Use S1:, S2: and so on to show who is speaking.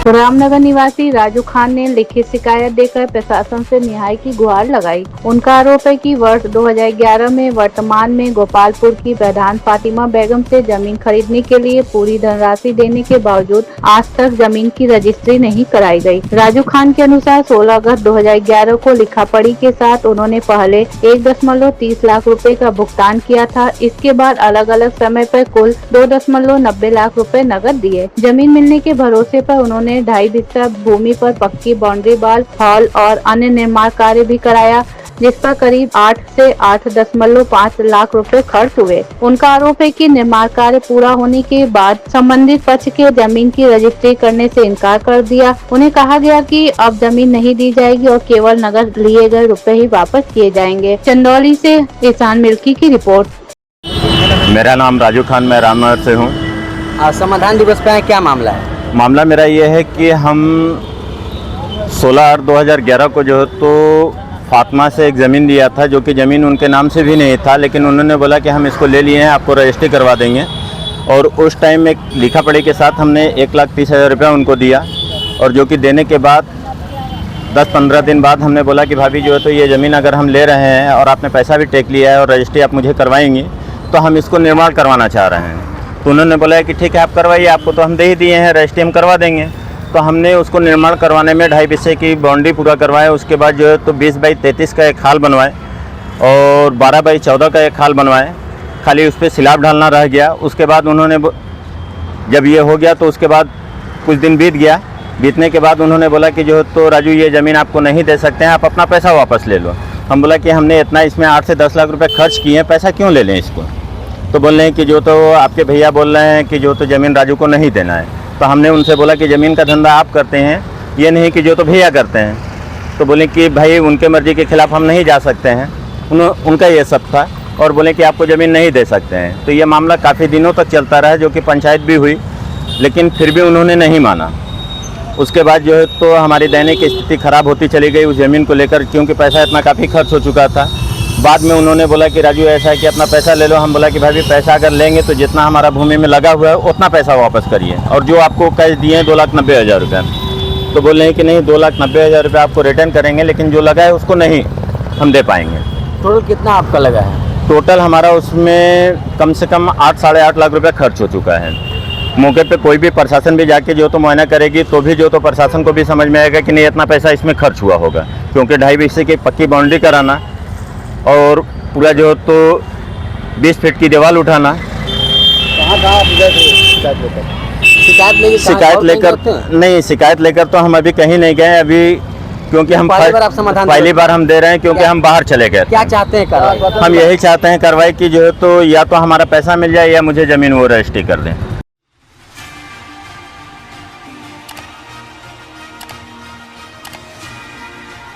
S1: रामनगर निवासी राजू खान ने लिखित शिकायत देकर प्रशासन से न्याय की गुहार लगाई। उनका आरोप है कि वर्ष 2011 में वर्तमान में गोपालपुर की प्रधान फातिमा बेगम से जमीन खरीदने के लिए पूरी धनराशि देने के बावजूद आज तक जमीन की रजिस्ट्री नहीं कराई गई। राजू खान के अनुसार 16 अगस्त 2011 को लिखा पढ़ी के साथ उन्होंने पहले 1.30 लाख रुपए का भुगतान किया था। इसके बाद अलग अलग समय पर कुल 2.90 लाख रुपए नकद दिए। जमीन मिलने के भरोसे पर उन्होंने 2.5 बिस्सा भूमि पर पक्की बाउंड्री वाल, हॉल और अन्य निर्माण कार्य भी कराया, जिस पर करीब 8 से 8.5 लाख रुपए खर्च हुए। उनका आरोप है कि निर्माण कार्य पूरा होने के बाद संबंधित पक्ष के जमीन की रजिस्ट्री करने से इनकार कर दिया। उन्हें कहा गया कि अब जमीन नहीं दी जाएगी और केवल नगद लिए गए रुपए ही वापस किए जाएंगे। चंदौली से एहसान मिल्की की रिपोर्ट।
S2: मेरा नाम राजू खान, मैं रामनगर से हूँ।
S3: समाधान दिवस पे क्या मामला है?
S2: मामला मेरा ये है कि हम 16/8/2011 को जो है तो फातिमा से एक ज़मीन लिया था, जो कि ज़मीन उनके नाम से भी नहीं था, लेकिन उन्होंने बोला कि हम इसको ले लिए हैं, आपको रजिस्ट्री करवा देंगे। और उस टाइम एक लिखा पढ़ी के साथ हमने 1,30,000 रुपया उनको दिया, और जो कि देने के बाद 10-15 दिन बाद हमने बोला कि भाभी जो है तो ये ज़मीन अगर हम ले रहे हैं और आपने पैसा भी टेक लिया है और रजिस्ट्री आप मुझे करवाएंगी, तो हम इसको निर्माण करवाना चाह रहे हैं। तो उन्होंने बोला कि ठीक है आप करवाइए, आपको तो हम दे ही दिए हैं, रजिस्ट्री हम करवा देंगे। तो हमने उसको निर्माण करवाने में 2.5 बिस्से की बाउंड्री पूरा करवाए। उसके बाद जो है तो 20/33 का एक खाल बनवाए और 12/14 का एक खाल बनवाए। खाली उस पर स्लैब डालना रह गया। उसके बाद उन्होंने जब ये हो गया तो उसके बाद कुछ दिन बीत गया। बीतने के बाद उन्होंने बोला कि जो है तो राजू ये ज़मीन आपको नहीं दे सकते हैं, आप अपना पैसा वापस ले लो। हम बोला कि हमने इतना इसमें 8 से 10 लाख रुपये खर्च किए हैं, पैसा क्यों ले लें इसको। तो बोल रहे हैं कि जो तो आपके भैया बोल रहे हैं कि जो तो ज़मीन राजू को नहीं देना है। तो हमने उनसे बोला कि ज़मीन का धंधा आप करते हैं, ये नहीं कि जो तो भैया करते हैं। तो बोले कि भाई उनके मर्ज़ी के ख़िलाफ़ हम नहीं जा सकते हैं, उनका ये सब था। और बोले कि आपको ज़मीन नहीं दे सकते हैं। तो ये मामला काफ़ी दिनों तक चलता रहा, जो कि पंचायत भी हुई, लेकिन फिर भी उन्होंने नहीं माना। उसके बाद जो है तो हमारी दैनिक स्थिति ख़राब होती चली गई उस ज़मीन को लेकर, क्योंकि पैसा इतना काफ़ी खर्च हो चुका था। बाद में उन्होंने बोला कि राजू ऐसा है कि अपना पैसा ले लो। हम बोला कि भाई पैसा अगर लेंगे तो जितना हमारा भूमि में लगा हुआ है उतना पैसा वापस करिए, और जो आपको कैश दिए हैं 2,90,000 रुपये, तो बोल रहे हैं कि नहीं 2,90,000 रुपये आपको रिटर्न करेंगे, लेकिन जो लगा है उसको नहीं हम दे पाएंगे।
S3: टोटल कितना आपका लगा है?
S2: टोटल हमारा उसमें कम से कम 8 साढ़े 8 लाख रुपये खर्च हो चुका है। मौके पे कोई भी प्रशासन भी जाके जो तो मुआयना करेगी तो भी जो तो प्रशासन को भी समझ में आएगा कि नहीं इतना पैसा इसमें खर्च हुआ होगा, क्योंकि 2.5 बिस्से की पक्की बाउंड्री कराना और पूरा जो तो 20 फीट की दीवार उठाना। शिकायत लेकर नहीं, शिकायत लेकर तो हम अभी कहीं नहीं गए अभी, क्योंकि हम पहली बार हम दे रहे हैं, क्योंकि हम बाहर चले गए।
S3: क्या चाहते हैं कार्रवाई?
S2: हम यही चाहते हैं कार्रवाई की जो है तो या तो हमारा पैसा मिल जाए या मुझे ज़मीन वो रजिस्ट्री कर दें।